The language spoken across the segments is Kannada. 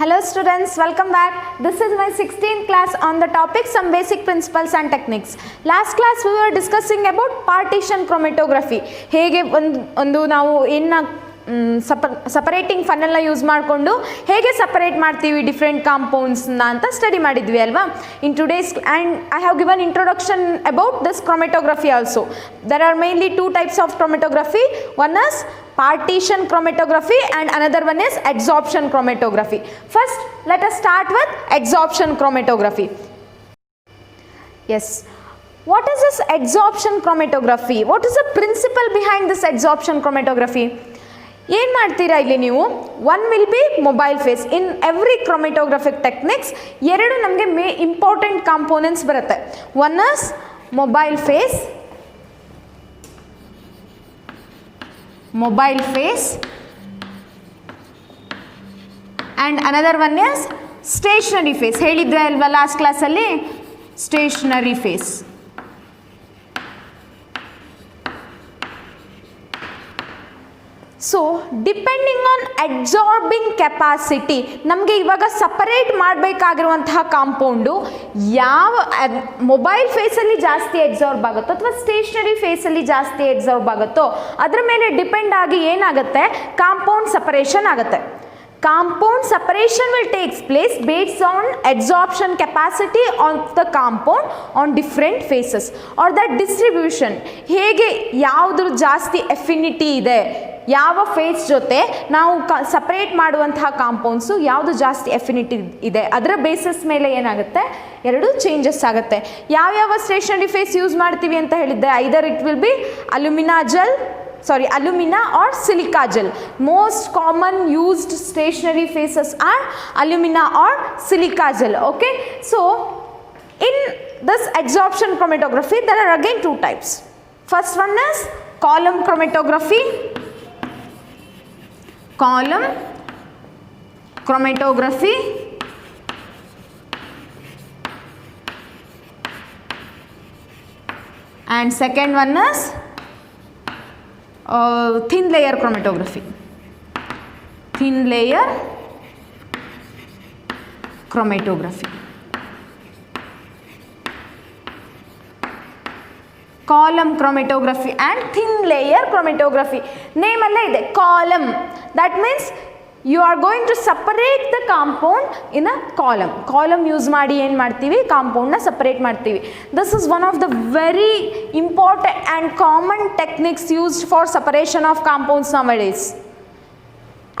Hello students, welcome back. This is my 16th class on the topic some basic principles and techniques. Last class we were discussing about partition chromatography. ಹೇಗೆ ಒಂದು ನಾವು ಸಪರೇಟಿಂಗ್ ಫನ್ನಲ್ನ ಯೂಸ್ ಮಾಡಿಕೊಂಡು ಹೇಗೆ ಸಪರೇಟ್ ಮಾಡ್ತೀವಿ ಡಿಫ್ರೆಂಟ್ ಕಾಂಪೌಂಡ್ಸ್ನ ಅಂತ ಸ್ಟಡಿ ಮಾಡಿದ್ವಿ ಅಲ್ವಾ. In today's and I have given introduction about this chromatography also. There are mainly two types of chromatography. One is partition chromatography and another one is adsorption chromatography. First, let us start with adsorption chromatography. Yes. What is this adsorption chromatography? What is the principle behind this adsorption chromatography? ಏನು ಮಾಡ್ತೀರಾ ಇಲ್ಲಿ ನೀವು, one will be mobile phase. In every chromatographic techniques ಎರಡು ನಮಗೆ ಇಂಪಾರ್ಟೆಂಟ್ ಕಾಂಪೋನೆಂಟ್ಸ್ ಬರುತ್ತೆ. One is mobile phase and another one is stationary phase. ಹೇಳಿದ್ವಿ ಅಲ್ವಾ ಲಾಸ್ಟ್ ಕ್ಲಾಸಲ್ಲಿ, stationary phase. So depending on absorbing capacity, ನಮಗೆ ಇವಾಗ ಸಪರೇಟ್ ಮಾಡಬೇಕಾಗಿರುವಂತಹ ಕಾಂಪೌಂಡು ಯಾವ ಮೊಬೈಲ್ ಫೇಸಲ್ಲಿ ಜಾಸ್ತಿ ಅಬ್ಸಾರ್ಬ್ ಆಗುತ್ತೋ ಅಥವಾ ಸ್ಟೇಷನರಿ ಫೇಸಲ್ಲಿ ಜಾಸ್ತಿ ಅಬ್ಸಾರ್ಬ್ ಆಗುತ್ತೋ ಅದರ ಮೇಲೆ ಡಿಪೆಂಡ್ ಆಗಿ ಏನಾಗುತ್ತೆ, ಕಾಂಪೌಂಡ್ ಸಪರೇಷನ್ ಆಗುತ್ತೆ. Compound separation will take place based on adsorption capacity of the compound on different phases or the distribution. ಹೇಗೆ ಯಾವುದು ಜಾಸ್ತಿ ಎಫಿನಿಟಿ ಇದೆ, ಯಾವ ಫೇಸ್ ಜೊತೆ ನಾವು ಸಪರೇಟ್ ಮಾಡುವಂತಹ ಕಾಂಪೌಂಡ್ಸು ಯಾವುದು ಜಾಸ್ತಿ ಎಫಿನಿಟಿ ಇದೆ ಅದರ ಬೇಸಿಸ್ ಮೇಲೆ ಏನಾಗುತ್ತೆ, ಎರಡು ಚೇಂಜಸ್ ಆಗುತ್ತೆ. ಯಾವ್ಯಾವ ಸ್ಟೇಷನರಿ ಫೇಸ್ ಯೂಸ್ ಮಾಡ್ತೀವಿ ಅಂತ ಹೇಳಿದ್ದೆ, either it will B alumina or silica gel. Most common used stationary phases are alumina or silica gel. Okay, so in this adsorption chromatography there are again two types. First one is column chromatography. And second one is thin layer chromatography. Column chromatography and thin layer chromatography. Name alla ide column. That means you are going to separate the compound in a column. Column use ಮಾಡಿ ಏನು ಮಾಡ್ತೀವಿ, ಕಾಂಪೌಂಡ್ನ ಸಪರೇಟ್ ಮಾಡ್ತೀವಿ. This is one of the very important and common techniques used for separation of compounds nowadays.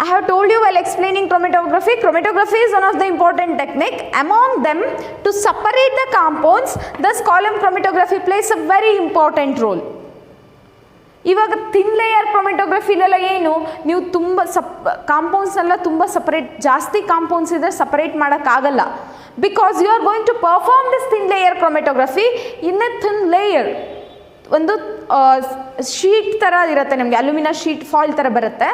I have told you while explaining chromatography. Chromatography is one of the important technique. Among them, to separate the compounds, this column chromatography plays a very important role. ಇವಾಗ ಥಿನ್ ಲೇಯರ್ ಕ್ರೊಮೆಟೋಗ್ರಫಿಲೆಲ್ಲ ಏನು, ನೀವು ತುಂಬ ಕಾಂಪೌಂಡ್ಸ್ನೆಲ್ಲ ತುಂಬ ಸಪರೇಟ್, ಜಾಸ್ತಿ ಕಾಂಪೌಂಡ್ಸ್ ಇದ್ದರೆ ಸಪರೇಟ್ ಮಾಡೋಕ್ಕಾಗಲ್ಲ. Because you are going to perform this thin layer chromatography in a thin layer. ಒಂದು ಶೀಟ್ ಥರ ಇರುತ್ತೆ ನಿಮಗೆ, ಅಲ್ಯೂಮಿನಾ ಶೀಟ್ ಫಾಯಿಲ್ ಥರ ಬರುತ್ತೆ.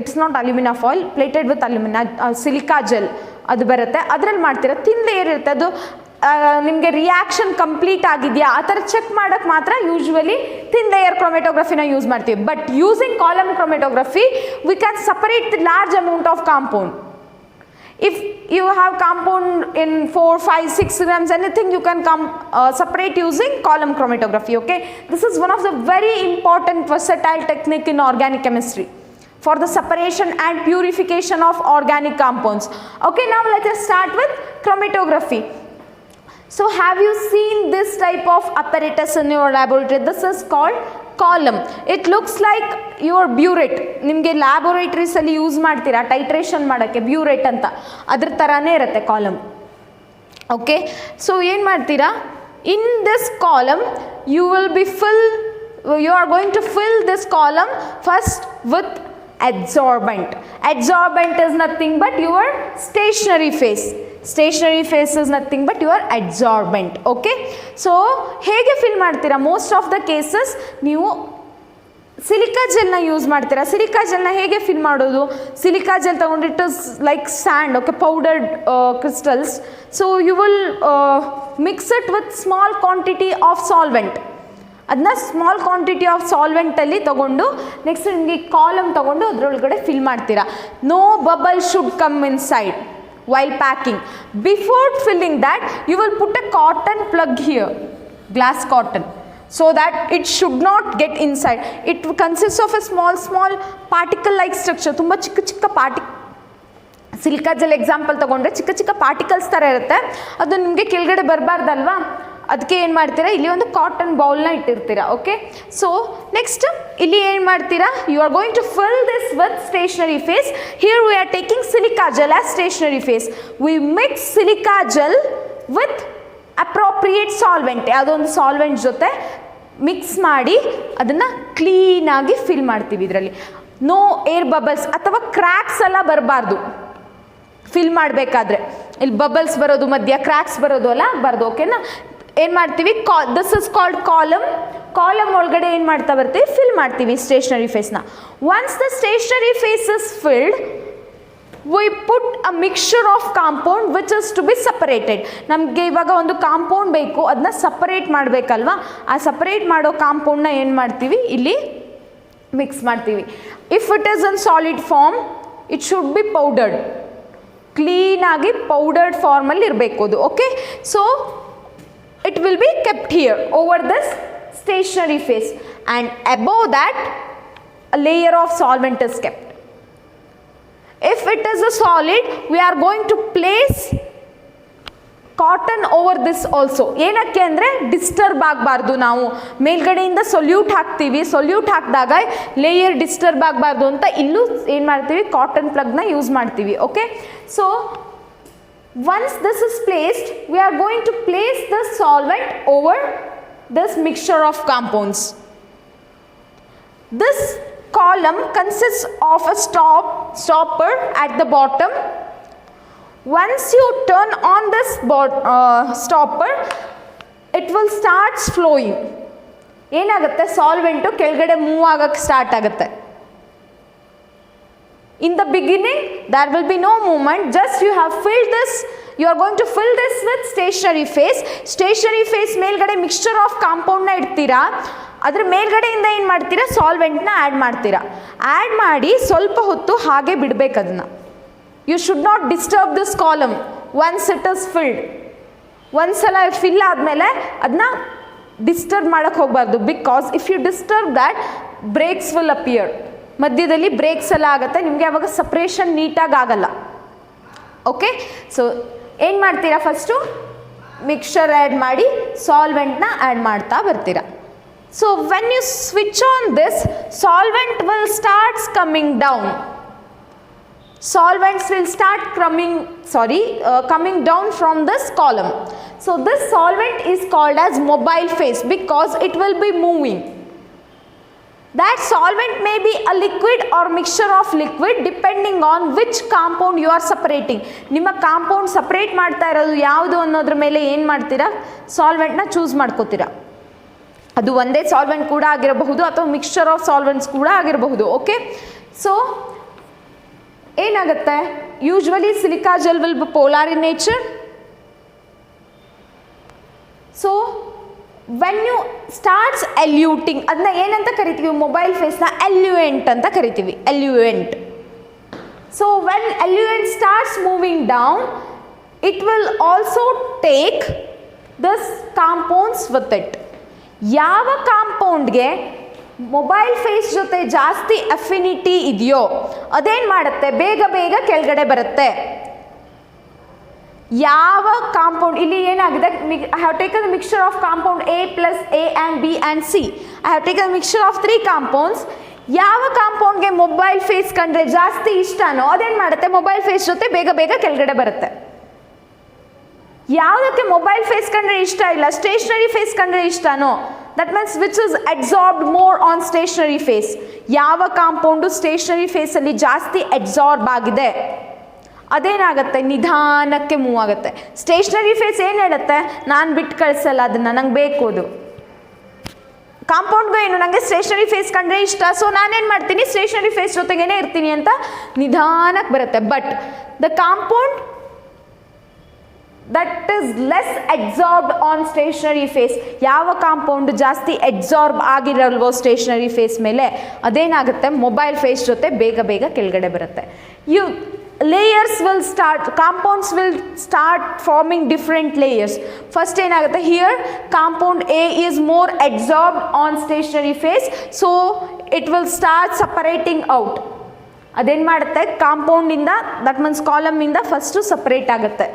It's not alumina foil, plated with alumina silica gel ಅದು ಬರುತ್ತೆ. ಅದರಲ್ಲಿ ಮಾಡ್ತೀರಾ, ಥಿನ್ ಲೇಯರ್ ಇರುತ್ತೆ. ಅದು ನಿಮಗೆ ರಿಯಾಕ್ಷನ್ ಕಂಪ್ಲೀಟ್ ಆಗಿದೆಯಾ ಆ ಥರ ಚೆಕ್ ಮಾಡೋಕ್ಕೆ ಮಾತ್ರ ಯೂಶ್ವಲಿ ಥಿನ್ ಲೇಯರ್ ಕ್ರೊಮೆಟೋಗ್ರಫಿನ ಯೂಸ್ ಮಾಡ್ತೀವಿ. But using column chromatography we can separate the large amount of compound. If you have compound in 4, 5, 6 grams anything, you can separate using column chromatography. Okay, this is one of the very important versatile technique in organic chemistry for the separation and purification of organic compounds. Okay, now let us start with chromatography. So have you seen this type of apparatus in your laboratory? This is called column. It looks like your burette. ನಿಮಗೆ ಲ್ಯಾಬೋರೇಟರೀಸ್ ಅಲ್ಲಿ ಯೂಸ್ ಮಾಡ್ತೀರಾ ಟೈಟ್ರೇಷನ್ ಮಾಡೋಕ್ಕೆ, ಬ್ಯೂರೇಟ್ ಅಂತ, ಅದ್ರ ಥರನೇ ಇರುತ್ತೆ ಕಾಲಮ್. ಓಕೆ, ಸೊ ಏನು ಮಾಡ್ತೀರಾ, in this column you are going to fill this column first with adsorbent. Adsorbent is nothing but your stationary phase. Stationary phase is nothing but your adsorbent. Okay, so ಹೇಗೆ ಫಿಲ್ ಮಾಡ್ತೀರಾ, ಮೋಸ್ಟ್ ಆಫ್ ದ ಕೇಸಸ್ ನೀವು ಸಿಲಿಕಾ ಜೆಲ್ನ ಯೂಸ್ ಮಾಡ್ತೀರಾ. ಸಿಲಿಕಾ ಜೆಲ್ನ ಹೇಗೆ ಫಿಲ್ ಮಾಡೋದು, ಸಿಲಿಕಾ ಜೆಲ್ ತಗೊಂಡು it is like sand, okay, powdered crystals. So you will mix it with small quantity of solvent. ಅದನ್ನ ಸ್ಮಾಲ್ ಕ್ವಾಂಟಿಟಿ ಆಫ್ ಸಾಲ್ವೆಂಟಲ್ಲಿ ತೊಗೊಂಡು ನೆಕ್ಸ್ಟ್ ನಿಮಗೆ ಕಾಲಮ್ ತೊಗೊಂಡು ಅದರೊಳಗಡೆ ಫಿಲ್ ಮಾಡ್ತೀರಾ. No bubble should come inside. while packing. Before filling that, you will put a cotton plug here, glass cotton, so that it should not get inside. It consists of a small particle like structure. ತುಂಬ ಚಿಕ್ಕ ಸಿಲಿಕಾ ಜೆಲ್ ಎಕ್ಸಾಂಪಲ್ ತೊಗೊಂಡ್ರೆ ಚಿಕ್ಕ ಪಾರ್ಟಿಕಲ್ಸ್ ಥರ ಇರುತ್ತೆ, ಅದು ನಿಮಗೆ ಕೆಳಗಡೆ ಬರಬಾರ್ದಲ್ವಾ, ಅದಕ್ಕೆ ಏನು ಮಾಡ್ತೀರಾ, ಇಲ್ಲಿ ಒಂದು ಕಾಟನ್ ಬೌಲ್ನ ಇಟ್ಟಿರ್ತೀರಾ. ಓಕೆ, ಸೊ ನೆಕ್ಸ್ಟ್ ಇಲ್ಲಿ ಏನು ಮಾಡ್ತೀರಾ, you are going to fill this with stationary phase. Here we are taking silica gel as stationary phase. We mix silica gel with appropriate solvent, ಯಾವುದೋ ಒಂದು ಸಾಲ್ವೆಂಟ್ ಜೊತೆ ಮಿಕ್ಸ್ ಮಾಡಿ ಅದನ್ನು ಕ್ಲೀನಾಗಿ ಫಿಲ್ ಮಾಡ್ತೀವಿ. ಇದರಲ್ಲಿ ನೋ ಏರ್ ಬಬಲ್ಸ್ ಅಥವಾ ಕ್ರ್ಯಾಕ್ಸ್ ಎಲ್ಲ ಬರಬಾರ್ದು. ಫಿಲ್ ಮಾಡಬೇಕಾದ್ರೆ ಇಲ್ಲಿ ಬಬಲ್ಸ್ ಬರೋದು, ಮಧ್ಯ ಕ್ರ್ಯಾಕ್ಸ್ ಬರೋದು ಎಲ್ಲ ಬರೋದು. ಓಕೆನಾ, ಏನು ಮಾಡ್ತೀವಿ, ದಿಸ್ ಇಸ್ ಕಾಲ್ಡ್ ಕಾಲಮ್ ಒಳಗಡೆ ಏನು ಮಾಡ್ತಾ ಬರ್ತೀವಿ, ಫಿಲ್ ಮಾಡ್ತೀವಿ ಸ್ಟೇಷನರಿ ಫೇಸ್ನ. Once the stationary phase is filled, we put a mixture of compound which is to be separated. ನಮಗೆ ಇವಾಗ ಒಂದು ಕಾಂಪೌಂಡ್ ಬೇಕು, ಅದನ್ನ ಸಪರೇಟ್ ಮಾಡಬೇಕಲ್ವಾ, ಆ ಸಪರೇಟ್ ಮಾಡೋ ಕಾಂಪೌಂಡ್ನ ಏನು ಮಾಡ್ತೀವಿ, ಇಲ್ಲಿ ಮಿಕ್ಸ್ ಮಾಡ್ತೀವಿ. If it is in solid form, it should be powdered, ಕ್ಲೀನಾಗಿ ಪೌಡರ್ಡ್ ಫಾರ್ಮಲ್ಲಿ ಇರಬೇಕು ಅದು. Okay, so it will be kept here over this stationary phase, and above that a layer of solvent is kept. If it is a solid, we are going to place cotton over this also. ಏನಕ್ಕೆ ಅಂದರೆ ಡಿಸ್ಟರ್ಬ್ ಆಗಬಾರ್ದು, ನಾವು ಮೇಲ್ಗಡೆಯಿಂದ ಸೊಲ್ಯೂಟ್ ಹಾಕ್ತೀವಿ, ಸೊಲ್ಯೂಟ್ ಹಾಕಿದಾಗ ಲೇಯರ್ ಡಿಸ್ಟರ್ಬ್ ಆಗಬಾರ್ದು ಅಂತ ಇಲ್ಲೂ ಏನು ಮಾಡ್ತೀವಿ, ಕಾಟನ್ ಪ್ಲಗ್ನ ಯೂಸ್ ಮಾಡ್ತೀವಿ. Okay, so once this is placed, we are going to place the solvent over this mixture of compounds. This column consists of a stopper at the bottom. Once you turn on this stopper, it will start flowing. ಏನಾಗುತ್ತೆ, ಸಾಲ್ವೆಂಟು ಕೆಳಗಡೆ ಮೂವ್ ಆಗಕ್ಕೆ ಸ್ಟಾರ್ಟ್ ಆಗುತ್ತೆ. In the beginning, there will be no movement, just you have filled this, you are going to fill this with stationary phase. Stationary phase ಮೇಲ್ಗಡೆ ಮಿಕ್ಸ್ಚರ್ ಆಫ್ ಕಾಂಪೌಂಡ್ನ ಇಡ್ತೀರಾ, ಅದ್ರ ಮೇಲ್ಗಡೆಯಿಂದ ಏನು ಮಾಡ್ತೀರಾ, ಸಾಲ್ವೆಂಟ್ನ ಆ್ಯಡ್ ಮಾಡ್ತೀರಾ. ಆ್ಯಡ್ ಮಾಡಿ ಸ್ವಲ್ಪ ಹೊತ್ತು ಹಾಗೆ ಬಿಡಬೇಕು ಅದನ್ನು. You should not disturb this column once it is filled. ಒಂದ್ಸಲ ಫಿಲ್ ಆದಮೇಲೆ ಅದನ್ನ ಡಿಸ್ಟರ್ಬ್ ಮಾಡೋಕ್ಕೆ ಹೋಗಬಾರ್ದು, because if you disturb that breaks will appear. ಮಧ್ಯದಲ್ಲಿ ಬ್ರೇಕ್ಸ್ ಎಲ್ಲ ಆಗುತ್ತೆ, ನಿಮಗೆ ಅವಾಗ ಸಪ್ರೇಷನ್ ನೀಟಾಗಿ ಆಗಲ್ಲ. ಓಕೆ, ಸೊ ಏನು ಮಾಡ್ತೀರಾ, ಫಸ್ಟು ಮಿಕ್ಸ್ಚರ್ ಆ್ಯಡ್ ಮಾಡಿ ಸಾಲ್ವೆಂಟ್ನ ಆ್ಯಡ್ ಮಾಡ್ತಾ ಬರ್ತೀರಾ. So when you switch on this, solvent will starts coming down. Solvents will start coming down from this column. So this solvent is called as mobile phase because it will be moving. That solvent may be a liquid or mixture of liquid depending on which compound you are separating. ನಿಮ್ಮ ಕಾಂಪೌಂಡ್ ಸಪ್ರೇಟ್ ಮಾಡ್ತಾ ಇರೋದು ಯಾವುದು ಅನ್ನೋದ್ರ ಮೇಲೆ ಏನು ಮಾಡ್ತೀರಾ, ಸಾಲ್ವೆಂಟ್ನ ಚೂಸ್ ಮಾಡ್ಕೋತೀರಾ. ಅದು ಒಂದೇ ಸಾಲ್ವೆಂಟ್ ಕೂಡ ಆಗಿರಬಹುದು ಅಥವಾ ಮಿಕ್ಸ್ಚರ್ ಆಫ್ ಸಾಲ್ವೆಂಟ್ಸ್ ಕೂಡ ಆಗಿರಬಹುದು. ಓಕೆ, ಸೊ ಏನಾಗುತ್ತೆ, usually silica gel will be polar in nature. So when you starts eluting, ಅದನ್ನ ಏನಂತ ಕರಿತೀವಿ, ಮೊಬೈಲ್ ಫೇಸ್ನ ಎಲ್ಯೂಯೆಂಟ್ ಅಂತ ಕರಿತೀವಿ, eluent. So when eluent starts moving down, it will also take this compounds with it. ಯಾವ ಕಾಂಪೌಂಡ್ಗೆ ಮೊಬೈಲ್ ಫೇಸ್ ಜೊತೆ ಜಾಸ್ತಿ ಅಫಿನಿಟಿ ಇದೆಯೋ ಅದೇನು ಮಾಡುತ್ತೆ, ಬೇಗ ಕೆಳಗಡೆ ಬರುತ್ತೆ. ಯಾವ ಕಾಂಪೌಂಡ್, ಇಲ್ಲಿ ಏನಾಗಿದೆ, I have taken the mixture of compound A plus A and B and C. I have taken mixture of 3 compounds. ಯಾವ ಕಾಂಪೌಂಡ್ಗೆ ಮೊಬೈಲ್ ಫೇಸ್ ಕಂಡ್ರೆ ಜಾಸ್ತಿ ಇಷ್ಟನೋ ಅದೇನು ಮಾಡುತ್ತೆ, ಮೊಬೈಲ್ ಫೇಸ್ ಜೊತೆ ಬೇಗ ಕೆಳಗಡೆ ಬರುತ್ತೆ. ಯಾವುದಕ್ಕೆ ಮೊಬೈಲ್ ಫೇಸ್ ಕಂಡ್ರೆ ಇಷ್ಟ ಇಲ್ಲ, ಸ್ಟೇಷನರಿ ಫೇಸ್ ಕಂಡ್ರೆ ಇಷ್ಟನೋ, that means which is absorbed more on stationary phase. ಯಾವ ಕಾಂಪೌಂಡು ಸ್ಟೇಷನರಿ ಫೇಸಲ್ಲಿ ಜಾಸ್ತಿ ಅಬ್ಸಾರ್ಬ್ ಆಗಿದೆ ಅದೇನಾಗುತ್ತೆ, ನಿಧಾನಕ್ಕೆ ಮೂವ್ ಆಗುತ್ತೆ. ಸ್ಟೇಷನರಿ ಫೇಸ್ ಏನು ಹೇಳುತ್ತೆ, ನಾನು ಬಿಟ್ಟು ಕಳಿಸಲ್ಲ ಅದನ್ನು, ನಂಗೆ ಬೇಕು ಅದು. ಕಾಂಪೌಂಡ್ಗೂ ಏನು, ನನಗೆ ಸ್ಟೇಷನರಿ ಫೇಸ್ ಕಂಡ್ರೆ ಇಷ್ಟ, ಸೊ ನಾನೇನು ಮಾಡ್ತೀನಿ, ಸ್ಟೇಷನರಿ ಫೇಸ್ ಜೊತೆಗೇನೆ ಇರ್ತೀನಿ ಅಂತ ನಿಧಾನಕ್ಕೆ ಬರುತ್ತೆ. But the compound that is less absorbed on stationary phase, ಯಾವ ಕಾಂಪೌಂಡ್ ಜಾಸ್ತಿ ಅಬ್ಸಾರ್ಬ್ ಆಗಿರಲ್ವೋ ಸ್ಟೇಷನರಿ ಫೇಸ್ ಮೇಲೆ, ಅದೇನಾಗುತ್ತೆ, ಮೊಬೈಲ್ ಫೇಸ್ ಜೊತೆ ಬೇಗ ಕೆಳಗಡೆ ಬರುತ್ತೆ. layers will start, compounds will start forming different layers. First ಏನಾಗುತ್ತೆ, here compound A is more adsorbed on stationary phase, so it will start separating out. ಅದೇನು ಮಾಡುತ್ತೆ, ಕಾಂಪೌಂಡ್ ಇಂದ, ದಟ್ ಮೀನ್ಸ್ ಕಾಲಮ್ ಇಂದ ಫಸ್ಟ್ ಸಪರೇಟ್ ಆಗುತ್ತೆ.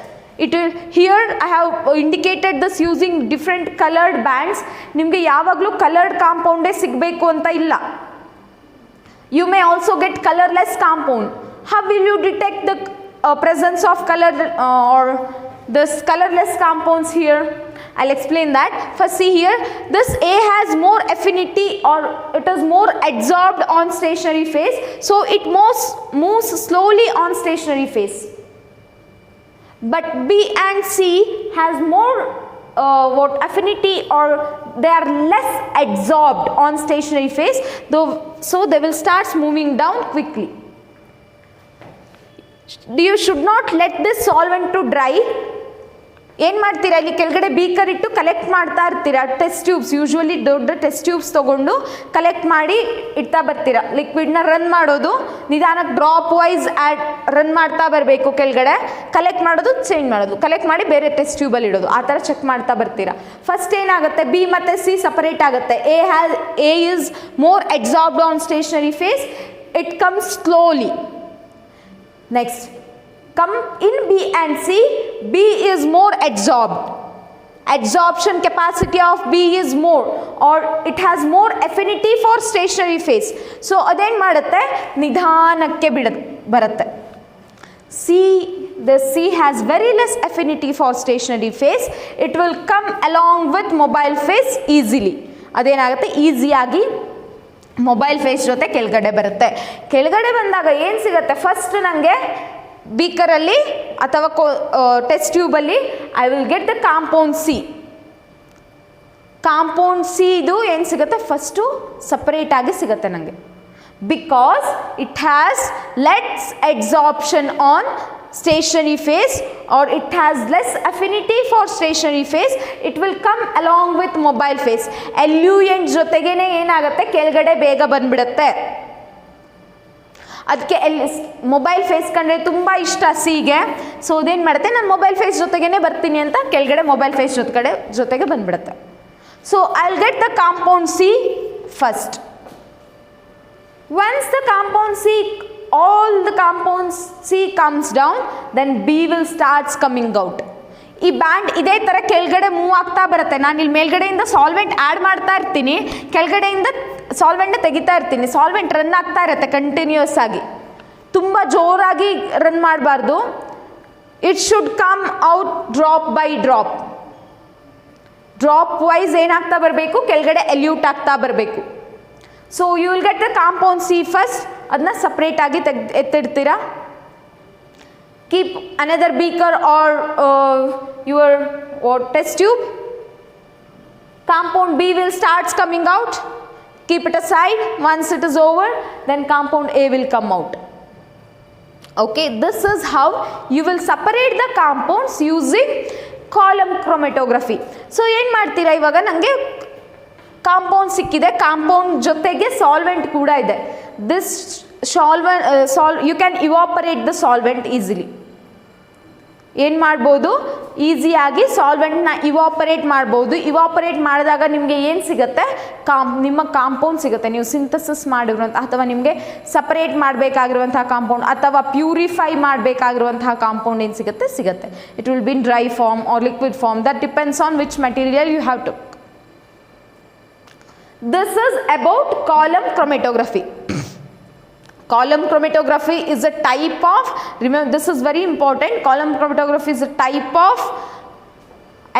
It will, here I have indicated this using different colored bands. ನಿಮಗೆ ಯಾವಾಗಲೂ ಕಲರ್ಡ್ ಕಾಂಪೌಂಡೇ ಸಿಗಬೇಕು ಅಂತ ಇಲ್ಲ. You may also get colorless compound. How will you detect the presence of color or this colorless compounds here? I'll explain that. First see here, this A has more affinity or it is more adsorbed on stationary phase, so it moves slowly on stationary phase. But B and C has more affinity, or they are less adsorbed on stationary phase, though, so they will start moving down quickly. You should not let this solvent to dry. ಏನು ಮಾಡ್ತೀರಾ, ಇಲ್ಲಿ ಕೆಳಗಡೆ ಬೀಕರ್ ಇಟ್ಟು ಕಲೆಕ್ಟ್ ಮಾಡ್ತಾ ಇರ್ತೀರಾ. ಟೆಸ್ಟ್ ಟ್ಯೂಬ್ಸ್, ಯೂಶ್ವಲಿ ದೊಡ್ಡ ಟೆಸ್ಟ್ ಟ್ಯೂಬ್ಸ್ ತೊಗೊಂಡು ಕಲೆಕ್ಟ್ ಮಾಡಿ ಇಡ್ತಾ ಬರ್ತೀರಾ. ಲಿಕ್ವಿಡ್ನ ರನ್ ಮಾಡೋದು ನಿಧಾನಕ್ಕೆ ಡ್ರಾಪ್ ವೈಸ್ ರನ್ ಮಾಡ್ತಾ ಬರಬೇಕು. ಕೆಳಗಡೆ ಕಲೆಕ್ಟ್ ಮಾಡೋದು, ಚೇಂಜ್ ಮಾಡೋದು, ಕಲೆಕ್ಟ್ ಮಾಡಿ ಬೇರೆ ಟೆಸ್ಟ್ ಟ್ಯೂಬಲ್ಲಿ ಇಡೋದು. ಆ ಥರ ಚೆಕ್ ಮಾಡ್ತಾ ಬರ್ತೀರಾ. ಫಸ್ಟ್ ಏನಾಗುತ್ತೆ, ಬಿ ಮತ್ತು ಸಿ ಸಪರೇಟ್ ಆಗುತ್ತೆ. A is more absorbed on stationary face, it comes slowly. Next, come in B and C, B is more adsorbed. Absorption capacity of B is more, or it has more affinity for stationary phase. So ಅದೇನು ಮಾಡುತ್ತೆ, ನಿಧಾನಕ್ಕೆ ಬರುತ್ತೆ. The C has very less affinity for stationary phase. It will come along with mobile phase easily. ಅದೇನಾಗುತ್ತೆ, ಈಸಿಯಾಗಿ ಮೊಬೈಲ್ ಫೇಸ್ ಜೊತೆ ಕೆಳಗಡೆ ಬರುತ್ತೆ. ಕೆಳಗಡೆ ಬಂದಾಗ ಏನು ಸಿಗುತ್ತೆ, ಫಸ್ಟ್ ನನಗೆ ಬೀಕರಲ್ಲಿ ಅಥವಾ ಟೆಸ್ಟ್ ಟ್ಯೂಬಲ್ಲಿ I will get the compound C. Compound C ಇದು ಏನು ಸಿಗುತ್ತೆ, ಫಸ್ಟು ಸಪರೇಟ್ ಆಗಿ ಸಿಗುತ್ತೆ ನನಗೆ. Because it has less absorption on stationary phase, or it has less affinity for stationary phase, it will come along with mobile phase. ಎಲ್ಯೂಯೆಂಟ್ ಜೊತೆಗೇನೆ ಏನಾಗುತ್ತೆ, ಕೆಳಗಡೆ ಬೇಗ ಬಂದ್ಬಿಡುತ್ತೆ. ಅದಕ್ಕೆ ಮೊಬೈಲ್ ಫೇಸ್ ಕಂಡ್ರೆ ತುಂಬ ಇಷ್ಟ ಸಿಗೆ. ಸೊ ಅದೇನು ಮಾಡುತ್ತೆ, ನಾನು ಮೊಬೈಲ್ ಫೇಸ್ ಜೊತೆಗೇ ಬರ್ತೀನಿ ಅಂತ ಕೆಳಗಡೆ ಮೊಬೈಲ್ ಫೇಸ್ ಜೊತೆಗೆ ಬಂದ್ಬಿಡುತ್ತೆ. So I will get the compound C first. Once the compound C, all the compounds C comes down, then B will starts coming out. ಈ ಬ್ಯಾಂಡ್ ಇದೇ ಥರ ಕೆಳಗಡೆ ಮೂವ್ ಆಗ್ತಾ ಬರುತ್ತೆ. ನಾನು ಇಲ್ಲಿ ಮೇಲ್ಗಡೆಯಿಂದ ಸಾಲ್ವೆಂಟ್ ಆ್ಯಡ್ ಮಾಡ್ತಾ ಇರ್ತೀನಿ, ಕೆಳಗಡೆಯಿಂದ ಸಾಲ್ವೆಂಟ್ನ ತೆಗಿತಾ ಇರ್ತೀನಿ. ಸಾಲ್ವೆಂಟ್ ರನ್ ಆಗ್ತಾ ಇರುತ್ತೆ ಕಂಟಿನ್ಯೂಸ್ ಆಗಿ, ತುಂಬ ಜೋರಾಗಿ ರನ್ ಮಾಡಬಾರ್ದು. It should come out drop by drop. Dropwise ಏನಾಗ್ತಾ ಬರಬೇಕು, ಕೆಳಗಡೆ ಎಲ್ಯೂಟ್ ಆಗ್ತಾ ಬರಬೇಕು. So you will get the compound C first, ಅದನ್ನ ಸಪ್ರೇಟ್ ಆಗಿ ಎತ್ತಿಡ್ತೀರಾ. Keep another beaker or your test tube. Compound B will starts coming out. Keep it aside. Once it is over, then compound A will come out. Okay, this is how you will separate the compounds using column chromatography. So ಏನು ಮಾಡ್ತೀರಾ, ಇವಾಗ ನನಗೆ ಕಾಂಪೌಂಡ್ ಸಿಕ್ಕಿದೆ, ಕಾಂಪೌಂಡ್ ಜೊತೆಗೆ ಸಾಲ್ವೆಂಟ್ ಕೂಡ ಇದೆ. This you can evaporate the solvent easily. ಏನು ಮಾಡ್ಬೋದು, ಈಸಿಯಾಗಿ ಸಾಲ್ವೆಂಟ್ನ ಇವಾಪರೇಟ್ ಮಾಡ್ಬೋದು. ಇವಾಪರೇಟ್ ಮಾಡಿದಾಗ ನಿಮಗೆ ಏನು ಸಿಗುತ್ತೆ, ನಿಮ್ಮ ಕಾಂಪೌಂಡ್ ಸಿಗುತ್ತೆ. ನೀವು ಸಿಂಥಸಿಸ್ ಮಾಡಿರುವಂಥ ಅಥವಾ ನಿಮಗೆ ಸಪರೇಟ್ ಮಾಡಬೇಕಾಗಿರುವಂತಹ ಕಾಂಪೌಂಡ್ ಅಥವಾ ಪ್ಯೂರಿಫೈ ಮಾಡಬೇಕಾಗಿರುವಂತಹ ಕಾಂಪೌಂಡ್ ಏನು ಸಿಗುತ್ತೆ. It will be in dry form or liquid form, that depends on which material you have to. This is about column chromatography. Column chromatography is a type of, remember this is very important, column chromatography is a type of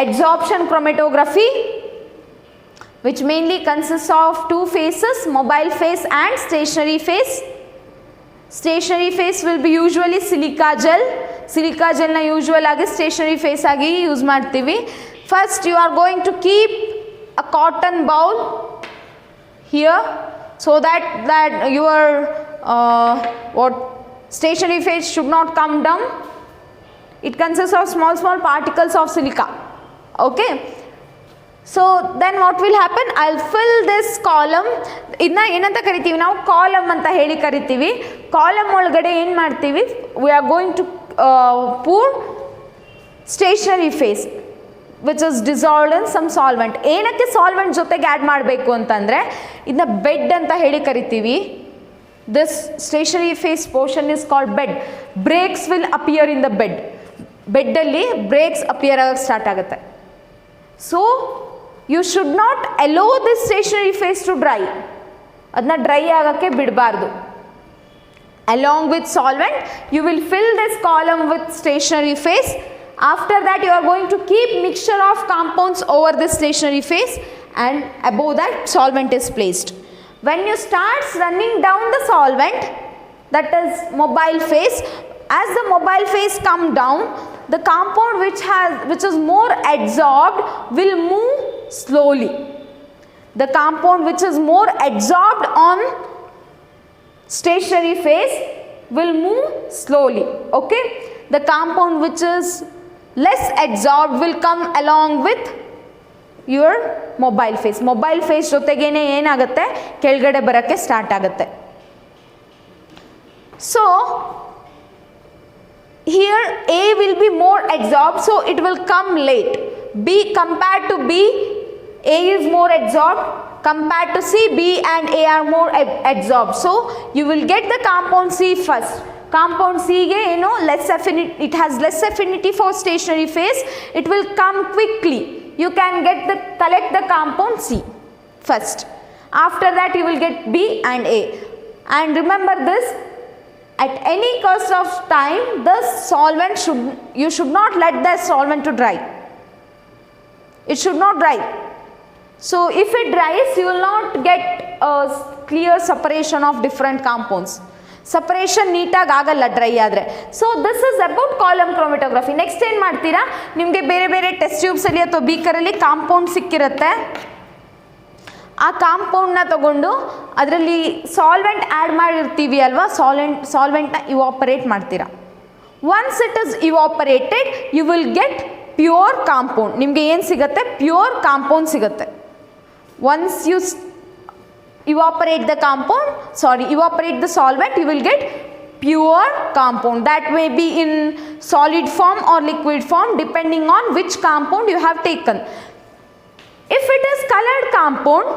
adsorption chromatography which mainly consists of two phases, mobile phase and stationary phase. Stationary phase will be usually silica gel. Silica gel na usual agi stationary phase agi use ಮಾಡ್ತೀವಿ. First you are going to keep a cotton bowl here so that your stationary phase should not come down. It consists of small particles of silica. Okay, so then what will happen, I fill this column. ಇದನ್ನ ಏನಂತ ಕರಿತೀವಿ ನಾವು, ಕಾಲಮ್ ಅಂತ ಹೇಳಿ ಕರಿತೀವಿ. ಕಾಲಮ್ ಒಳಗಡೆ ಏನು ಮಾಡ್ತೀವಿ, we are going to pour stationary phase which is dissolved in some solvent. ಏನಕ್ಕೆ ಸಾಲ್ವೆಂಟ್ ಜೊತೆಗೆ ಆ್ಯಡ್ ಮಾಡಬೇಕು ಅಂತಂದರೆ ಇದನ್ನ ಬೆಡ್ ಅಂತ ಹೇಳಿ ಕರಿತೀವಿ. This stationary phase portion is called bed. Breaks will appear in the bed. ಬೆಡ್ಡಲ್ಲಿ ಬ್ರೇಕ್ಸ್ ಅಪಿಯರ್ ಆಗೋಕ್ಕೆ ಸ್ಟಾರ್ಟ್ ಆಗುತ್ತೆ. So you should not allow this stationary phase to dry. ಅದನ್ನ ಡ್ರೈ ಆಗೋಕ್ಕೆ ಬಿಡಬಾರ್ದು. Along with solvent you will fill this column with stationary face. After that you are going to keep mixture of compounds over this stationary phase, and above that solvent is placed. When you start running down the solvent, that is mobile phase, as the mobile phase come down, the compound which is more adsorbed will move slowly. The compound which is more adsorbed on stationary phase will move slowly. Okay, the compound which is less adsorbed will come along with your mobile phase. Mobile phase ಜೊತೆಗೇನೆ ಏನಾಗುತ್ತೆ, ಕೆಳಗಡೆ ಬರೋಕ್ಕೆ ಸ್ಟಾರ್ಟ್ ಆಗುತ್ತೆ. So here A will be more adsorbed, so it will come late. B compared to B, A is more adsorbed. Compared to C, B and A are more adsorbed. So you will get the compound C first. Compound C ಗೆ ಏನು less affinity, it has less affinity for stationary phase. It will come quickly. You can collect the compound C first. After that you will get B and A. And remember this, at any cost of time the solvent you should not let the solvent to dry. It should not dry. So if it dries, you will not get a clear separation of different compounds. Separation ನೀಟಾಗಿ ಆಗಲ್ಲ ಡ್ರೈ ಆದರೆ. So this is about column chromatography. Next ಏನು ಮಾಡ್ತೀರಾ, ನಿಮಗೆ ಬೇರೆ ಬೇರೆ ಟೆಸ್ಟ್ ಟ್ಯೂಬ್ಸಲ್ಲಿ ಅಥವಾ ಬೀಕರಲ್ಲಿ ಕಾಂಪೌಂಡ್ ಸಿಕ್ಕಿರುತ್ತೆ. ಆ ಕಾಂಪೌಂಡ್ನ ತಗೊಂಡು ಅದರಲ್ಲಿ ಸಾಲ್ವೆಂಟ್ ಆ್ಯಡ್ ಮಾಡಿರ್ತೀವಿ ಅಲ್ವಾ, ಸಾಲ್ವೆಂಟ್ನ ಇವಾಪರೇಟ್ ಮಾಡ್ತೀರಾ. Once it is evaporated you will get pure compound. ನಿಮಗೆ ಏನು ಸಿಗುತ್ತೆ, ಪ್ಯೂರ್ ಕಾಂಪೌಂಡ್ ಸಿಗುತ್ತೆ. Once you evaporate the solvent, you will get pure compound. That may be in solid form or liquid form depending on which compound you have taken. If it is colored compound,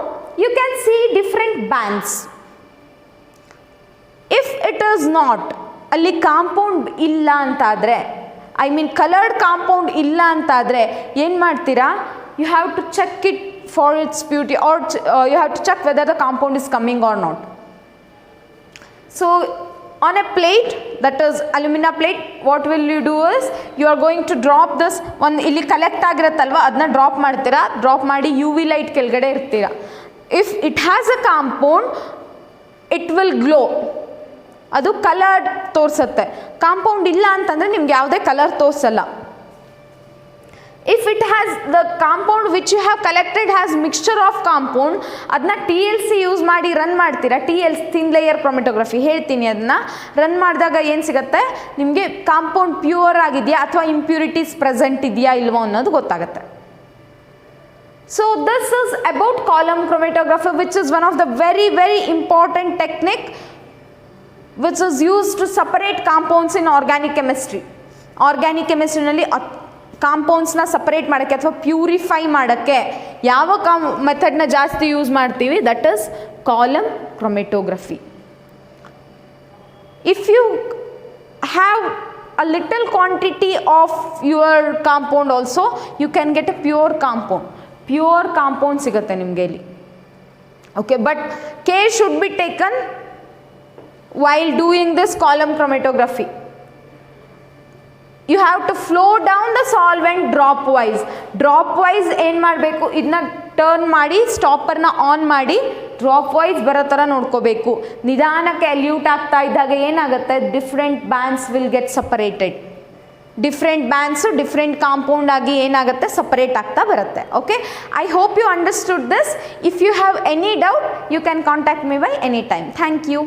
you can see different bands. If it is not, ಅಲ್ಲಿ ಕಾಂಪೌಂಡ್ ಇಲ್ಲ ಅಂತಾದರೆ, ಐ ಮೀನ್ ಕಲರ್ಡ್ ಕಾಂಪೌಂಡ್ ಇಲ್ಲ ಅಂತಾದರೆ ಏನು ಮಾಡ್ತೀರಾ, you have to check it for its purity, or you have to check whether the compound is coming or not. So on a plate, that is alumina plate, what will you do is you are going to drop this one. ಇಲ್ಲಿ ಕಲೆಕ್ಟ್ ಆಗಿರುತ್ತಲ್ವ ಅದನ್ನ ಡ್ರಾಪ್ ಮಾಡ್ತೀರಾ. ಡ್ರಾಪ್ ಮಾಡಿ UV ಲೈಟ್ ಕೆಳಗಡೆ ಇರ್ತೀರಾ. If it has a compound it will glow, ಅದು ಕಲರ್ ತೋರಿಸುತ್ತೆ. ಕಾಂಪೌಂಡ್ ಇಲ್ಲ ಅಂತಂದರೆ ನಿಮ್ಗೆ ಯಾವುದೇ colour ತೋರಿಸಲ್ಲ. If it has the compound which you have collected has mixture of compound, ಅದನ್ನ TLC ಯೂಸ್ ಮಾಡಿ ರನ್ ಮಾಡ್ತೀರಾ. TLC ಥಿನ್ ಲೇಯರ್ ಕ್ರೋಮೆಟೋಗ್ರಫಿ ಹೇಳ್ತೀನಿ. ಅದನ್ನ ರನ್ ಮಾಡಿದಾಗ ಏನು ಸಿಗುತ್ತೆ, ನಿಮಗೆ ಕಾಂಪೌಂಡ್ ಪ್ಯೂರ್ ಆಗಿದೆಯಾ ಅಥವಾ ಇಂಪ್ಯೂರಿಟೀಸ್ ಪ್ರೆಸೆಂಟ್ ಇದೆಯಾ ಇಲ್ವೋ ಅನ್ನೋದು ಗೊತ್ತಾಗುತ್ತೆ. So this is about column chromatography, which is one of the very very important technique which is used to separate compounds in organic chemistry. Organic chemistry ನಲ್ಲಿ ಕಾಂಪೌಂಡ್ಸ್ನ ಸಪರೇಟ್ ಮಾಡೋಕ್ಕೆ ಅಥವಾ ಪ್ಯೂರಿಫೈ ಮಾಡೋಕ್ಕೆ ಯಾವ ಮೆಥಡ್ನ ಜಾಸ್ತಿ ಯೂಸ್ ಮಾಡ್ತೀವಿ, that is column chromatography. If you have a little quantity of your compound also you can get a pure compound ಸಿಗುತ್ತೆ ನಿಮಗೆ ಇಲ್ಲಿ. Okay, but care should be taken while doing this column chromatography. You have to flow down the solvent drop wise ಏನು ಮಾಡಬೇಕು, ಇದನ್ನ ಟರ್ನ್ ಮಾಡಿ ಸ್ಟಾಪರ್ನ ಆನ್ ಮಾಡಿ ಡ್ರಾಪ್ ವೈಸ್ ಬರೋ ಥರ ನೋಡ್ಕೋಬೇಕು. ನಿಧಾನಕ್ಕೆ ಎಲ್ಯೂಟ್ ಆಗ್ತಾ ಇದ್ದಾಗ ಏನಾಗುತ್ತೆ, different bands will get separated. Different bands different compound ಆಗಿ ಏನಾಗುತ್ತೆ, ಸಪರೇಟ್ ಆಗ್ತಾ ಬರುತ್ತೆ. Okay, I hope you understood this. If you have any doubt you can contact me by any time. Thank you.